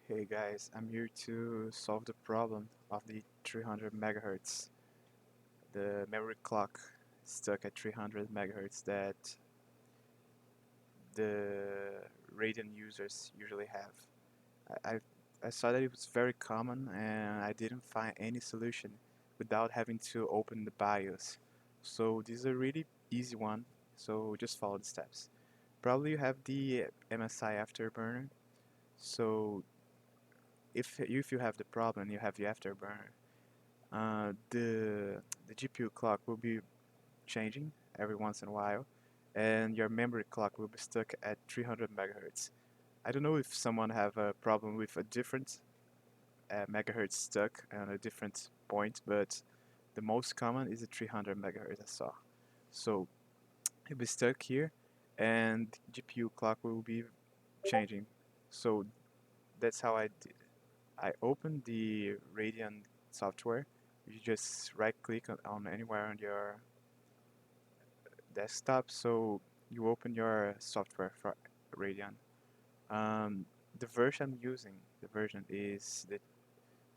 Hey guys, I'm here to solve the problem of the 300 megahertz. The memory clock stuck at 300 megahertz that the Radeon users usually have. I, I, I saw that it was very common and I didn't find any solution without having to open the BIOS. So this is a really easy one, so just follow the steps. Probably you have the MSI Afterburner, so if you have the problem, you have the Afterburner. The GPU clock will be changing every once in a while, and your memory clock will be stuck at 300 megahertz. I don't know if someone have a problem with a different megahertz stuck on a different point, but the most common is the 300 megahertz I saw. So it'll be stuck here, and GPU clock will be changing. So that's how I did. I opened the Radeon software. You just right click on anywhere on your desktop, so you open your software for Radeon. Um, the version I'm using, the version is the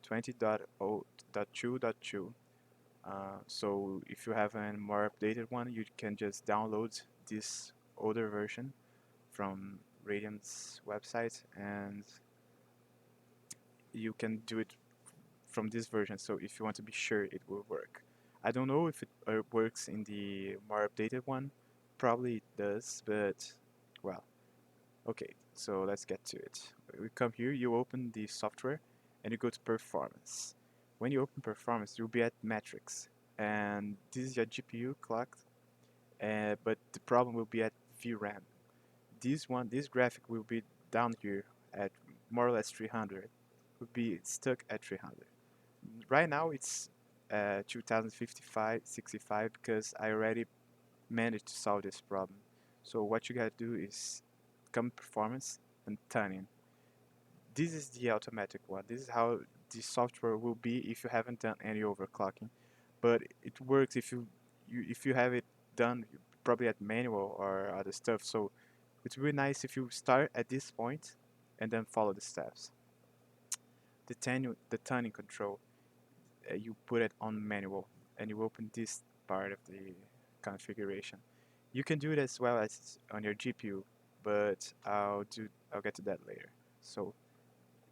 20.0.2.2. So if you have a more updated one, you can just download this older version from Radeon's website, and you can do it from this version. So if you want to be sure it will work. I don't know if it works in the more updated one. Probably it does, but well, okay. So let's get to it. We come here, you open the software, and you go to performance. When you open performance, you'll be at metrics, and this is your GPU clock. But the problem will be at VRAM. This graphic will be down here at more or less 300. Will be stuck at 300. Right now it's 2055, 65 because I already managed to solve this problem. So what you gotta do is come performance and tuning. This is the automatic one. This is how the software will be if you haven't done any overclocking. But it works if you have it done probably at manual or other stuff. So it's really nice if you start at this point and then follow the steps. The tuning control, you put it on manual and you open this part of the configuration. You can do it as well as on your GPU, but I'll get to that later. So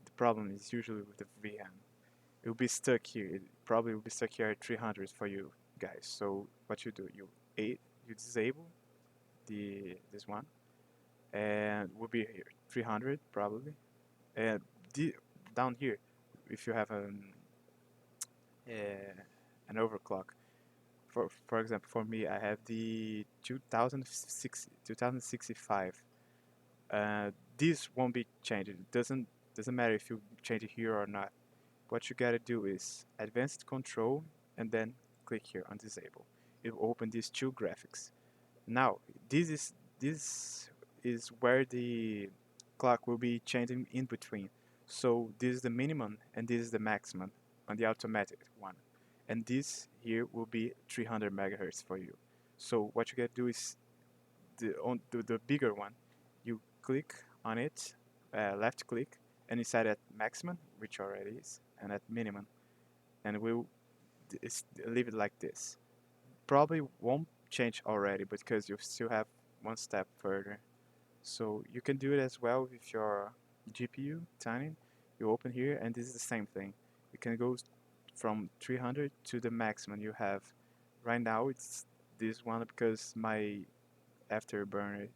the problem is usually with the VM. It will be stuck here. It probably will be stuck here at 300 for you guys. So what you do, you disable this one, and will be here 300 probably. And the, down here, if you have an overclock, for example, for me, I have the 2065. This won't be changed. It doesn't matter if you change it here or not. What you gotta do is advanced control and then click here on disable. It will open these two graphics. Now this is where the clock will be changing in between. So this is the minimum and this is the maximum on the automatic one. And this here will be 300 megahertz for you. So what you gotta do is the bigger one, you click on it, left click, and inside at maximum, which already is, and at minimum, and we'll leave it like this. Probably won't change already because you still have one step further. So you can do it as well with your GPU tuning. You open here, and this is the same thing. You can go from 300 to the maximum you have. Right now it's this one because my Afterburner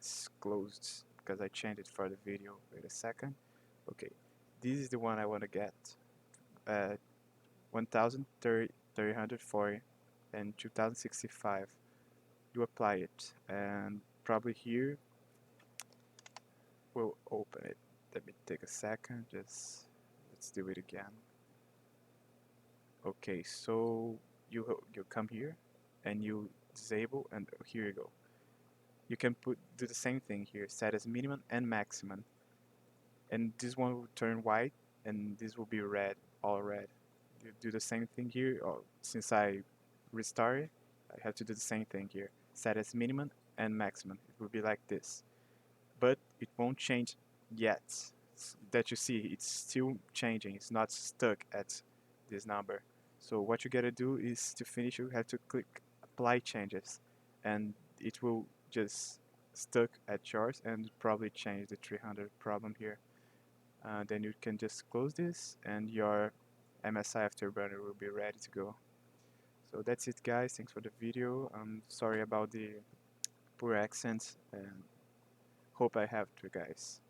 is closed because I changed it for the video. Wait a second. Okay, this is the one I want to get. 1340 and 2065. You apply it, and probably here we'll open it. Let me take a second. Just let's do it again. Okay, so you come here and you disable, and here you go. You can do the same thing here, set as minimum and maximum, and this one will turn white, and this will be red, all red. You do the same thing here. Oh, since I restarted, I have to do the same thing here, set as minimum and maximum. It will be like this, but it won't change yet. that you see, it's still changing. It's not stuck at this number. So what you gotta do is to finish, you have to click apply changes, and it will just stuck at yours and probably change the 300 problem here. Then you can just close this and your MSI Afterburner will be ready to go. So that's it guys, thanks for the video. I'm sorry about the poor accent and hope I helped you guys.